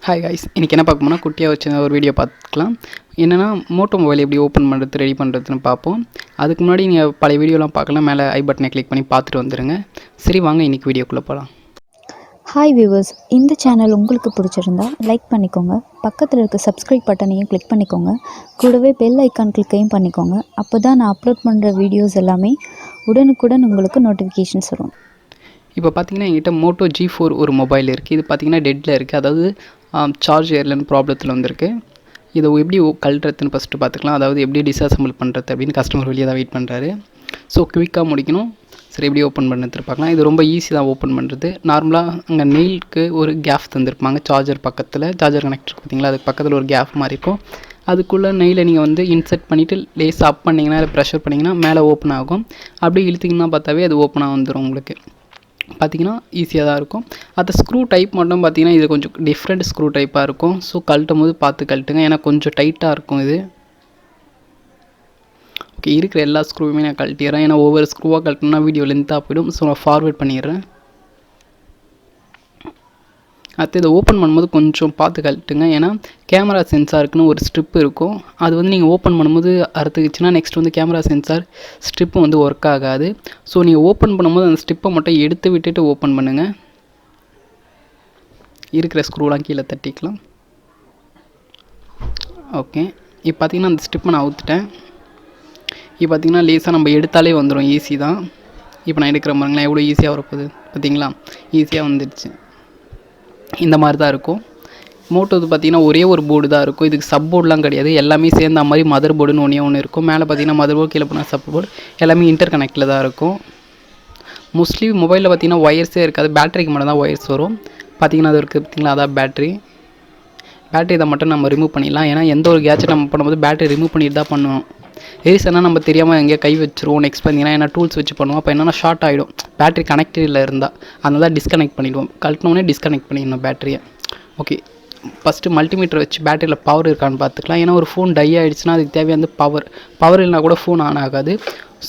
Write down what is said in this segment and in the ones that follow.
Hi guys, இன்றைக்கி என்ன பார்க்க போனால் குட்டியாக வச்சு ஒரு வீடியோ பார்த்துக்கலாம். என்னென்னா மோட்டோ மொபைல் எப்படி ஓப்பன் பண்ணுறது ரெடி பண்ணுறதுன்னு பார்ப்போம். அதுக்கு முன்னாடி நீங்கள் பழைய வீடியோலாம் பார்க்கலாம், மேலே ஐ பட்டனை கிளிக் பண்ணி பார்த்துட்டு வந்துடுங்க. சரி வாங்க இன்றைக்கி வீடியோக்குள்ளே போகலாம். ஹாய் வியூவர்ஸ், இந்த சேனல் உங்களுக்கு பிடிச்சிருந்தா லைக் பண்ணிக்கோங்க, பக்கத்தில் இருக்க சப்ஸ்கிரைப் பட்டனையும் கிளிக் பண்ணிக்கோங்க, கூடவே பெல் ஐக்கான் கிளிக்கையும் பண்ணிக்கோங்க. அப்போ தான் நான் அப்லோட் பண்ணுற வீடியோஸ் எல்லாமே உடனுக்குடன் உங்களுக்கு நோட்டிஃபிகேஷன்ஸ் வரும். இப்போ பார்த்தீங்கன்னா என்கிட்ட மோட்டோ G4 ஒரு மொபைல் இருக்குது. இது பார்த்தீங்கன்னா டெட்டில் இருக்குது, அதாவது சார்ஜ் ஏர்லன்னு ப்ராப்ளத்தில் வந்திருக்கு. இதை எப்படி கழட்டுறதுன்னு ஃபஸ்ட்டு பார்த்துக்கலாம். அதாவது எப்படி டிஸ்அசம்பிள் பண்ணுறது அப்படின்னு கஸ்டமர் வெளியே தான் வெயிட் பண்ணுறாரு. ஸோ குவிக்காக முடிக்கணும். சரி எப்படி ஓப்பன் பண்ணுறது பார்க்கலாம். இது ரொம்ப ஈஸி தான் ஓப்பன் பண்ணுறது. நார்மலாக அங்கே நெயிலுக்கு ஒரு கேப் தந்துருப்பாங்க சார்ஜர் பக்கத்தில். சார்ஜர் கனெக்டர் பார்த்தீங்களா, அதுக்கு பக்கத்தில் ஒரு கேப் மாதிரி இருக்கும். அதுக்குள்ளே நெயிலை நீங்கள் வந்து இன்செர்ட் பண்ணிவிட்டு லேஸாக அப் பண்ணிங்கன்னா இல்லை ப்ரெஷர் பண்ணிங்கன்னா மேலே ஓப்பன் ஆகும். அப்படி இழுத்திங்கன்னா பார்த்தாவே அது ஓப்பனாக வந்துடும். உங்களுக்கு பார்த்திங்கன்னா ஈஸியாக தான் இருக்கும். அந்த ஸ்க்ரூ டைப் மட்டும் பார்த்திங்கன்னா இது கொஞ்சம் டிஃப்ரெண்ட் ஸ்க்ரூ டைப்பாக இருக்கும். ஸோ கழட்டும் போது பார்த்து கழட்டுங்க, ஏன்னா கொஞ்சம் டைட்டாக இருக்கும் இது. ஓகே, இருக்கிற எல்லா ஸ்க்ரூவுமே நான் கழட்டிடுறேன், ஏன்னா ஒவ்வொரு ஸ்க்ரூவாக கழட்டினா வீடியோ லென்த்தாக போயிடும். ஸோ நான் ஃபார்வேர்ட் பண்ணிடுறேன். அடுத்து இதை ஓப்பன் பண்ணும்போது கொஞ்சம் பார்த்து கழட்டுங்க, ஏன்னா கேமரா சென்சாருக்குன்னு ஒரு ஸ்ட்ரிப் இருக்கும். அது வந்து நீங்கள் ஓப்பன் பண்ணும்போது அறுத்துக்குச்சுன்னா நெக்ஸ்ட் வந்து கேமரா சென்சார் ஸ்ட்ரிப்பு வந்து ஒர்க் ஆகாது. ஸோ நீங்கள் ஓப்பன் பண்ணும்போது அந்த ஸ்ட்ரிப்பை மட்டும் எடுத்து விட்டுட்டு ஓப்பன் பண்ணுங்கள். இருக்கிற ஸ்க்ரூலாம் கீழே தட்டிக்கலாம். ஓகே, இப்போ பார்த்தீங்கன்னா அந்த ஸ்ட்ரிப்பை நான் அவுத்துட்டேன். இப்போ பார்த்தீங்கன்னா லேஸாக நம்ம எடுத்தாலே வந்துடும், ஈஸி தான். இப்போ நான் எடுக்கிற பாருங்களேன் எவ்வளோ ஈஸியாக வரப்போகுது பார்த்தீங்களா, ஈஸியாக வந்துடுச்சு. இந்த மாதிரி தான் இருக்கும். மோட்டோது பார்த்திங்கன்னா ஒரே ஒரு போர்டு தான் இருக்கும், இதுக்கு சப் போர்டுலாம் கிடையாது. எல்லாமே சேர்ந்த மாதிரி மதர் போர்டுன்னு ஒன்று இருக்கும். மேலே பார்த்திங்கன்னா மதர் போர்டு, கீழே போனால் சப் போர்டு, எல்லாமே இன்டர் கனெக்டில் தான் இருக்கும். மோஸ்ட்லி மொபைலில் பார்த்திங்கன்னா ஒயர்ஸே இருக்காது, பேட்டரிக்கு மட்டும் தான் ஒயர்ஸ் வரும். பார்த்திங்கன்னா அது இருக்குது பார்த்திங்களா, அதான் பேட்ரி. இதை மட்டும் நம்ம ரிமூவ் பண்ணிடலாம், ஏன்னா எந்த ஒரு கேட்ஜெட் நம்ம பண்ணும்போது பேட்டரி ரிமூவ் பண்ணிட்டு தான் பண்ணுவோம். ரீசனாக நம்ம தெரியாமல் எங்கேயா கை வச்சுருவோம் நெக்ஸ்ட் பார்த்தீங்கன்னா, ஏன்னா டூல்ஸ் வச்சு பண்ணுவோம். அப்போ என்னென்னா ஷார்ட் ஆகிடும், பேட்டரி கனெக்டில் இருந்தால். அதனால தான் டிஸ்கனெக்ட் பண்ணிவிடுவோம். கழட்டினோடனே டிஸ்கனெக்ட் பண்ணிடணும் பேட்டரியை. ஓகே, ஃபஸ்ட்டு மல்டிமீட்டர் வச்சு பேட்டரியில் பவர் இருக்கான்னு பார்த்துக்கலாம். ஏன்னா ஒரு ஃபோன் டை ஆகிடுச்சுன்னா அதுக்கு தேவையான பவர் இல்லைனா கூட ஃபோன் ஆன் ஆகாது.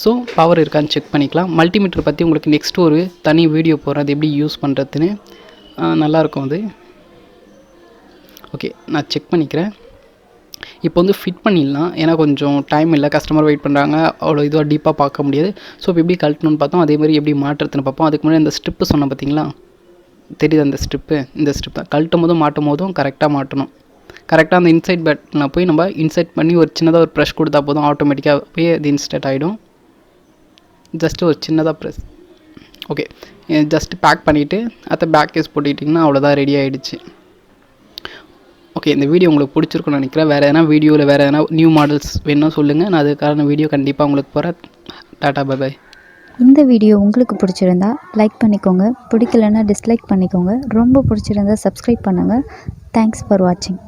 ஸோ பவர் இருக்கான்னு செக் பண்ணிக்கலாம். மல்டிமீட்டர் பற்றி உங்களுக்கு நெக்ஸ்ட்டு ஒரு தனி வீடியோ போடுறேன், அது எப்படி யூஸ் பண்ணுறதுன்னு. நல்லாயிருக்கும் அது. ஓகே, நான் செக் பண்ணிக்கிறேன். இப்போ வந்து ஃபிட் பண்ணிடலாம், ஏன்னா கொஞ்சம் டைம் இல்லை, கஸ்டமர் வெயிட் பண்ணுறாங்க, அவ்வளோ இதுவாக டீப்பாக பார்க்க முடியாது. ஸோ இப்போ எப்படி கழட்டணும்னு பார்த்தோம், அதே மாதிரி எப்படி மாட்டுறதுன்னு பார்ப்போம். அதுக்கு முன்னாடி அந்த ஸ்ட்ரிப்பு சொன்னேன் பார்த்தீங்களா, தெரியுது அந்த ஸ்ட்ரிப்பு, இந்த ஸ்ட்ரிப் தான். கழட்டும் போதும் மாட்டும் போதும் கரெக்டாக மாட்டணும். கரெக்டாக அந்த இன்சைட் பட்டனில் போய் நம்ம இன்சைட் பண்ணி ஒரு சின்னதாக ஒரு ப்ரெஷ் கொடுத்தா போதும், ஆட்டோமேட்டிக்காக போய் அது இன்ஸ்டர்ட் ஆகிடும். ஜஸ்ட்டு ஒரு சின்னதாக ப்ரெஸ். ஓகே, ஜஸ்ட்டு பேக் பண்ணிவிட்டு அதை பேக் கேஸ் போட்டுக்கிட்டிங்கன்னா அவ்வளோதான், ரெடி ஆகிடுச்சு. ஓகே, இந்த வீடியோ உங்களுக்கு பிடிச்சிருக்குன்னு நினைக்கிறேன். வேறு எதனா வீடியோவில் வேறு எதனா நியூ மாடல்ஸ் வேணும் சொல்லுங்கள், நான் அதுக்கான வீடியோ கண்டிப்பாக உங்களுக்கு போகிறேன். Tata, bye bye. இந்த வீடியோ உங்களுக்கு பிடிச்சிருந்தா லைக் பண்ணிக்கோங்க, பிடிக்கலன்னா டிஸ்லைக் பண்ணிக்கோங்க, ரொம்ப பிடிச்சிருந்தா சப்ஸ்கிரைப் பண்ணுங்கள். தேங்க்ஸ் ஃபார் வாட்சிங்.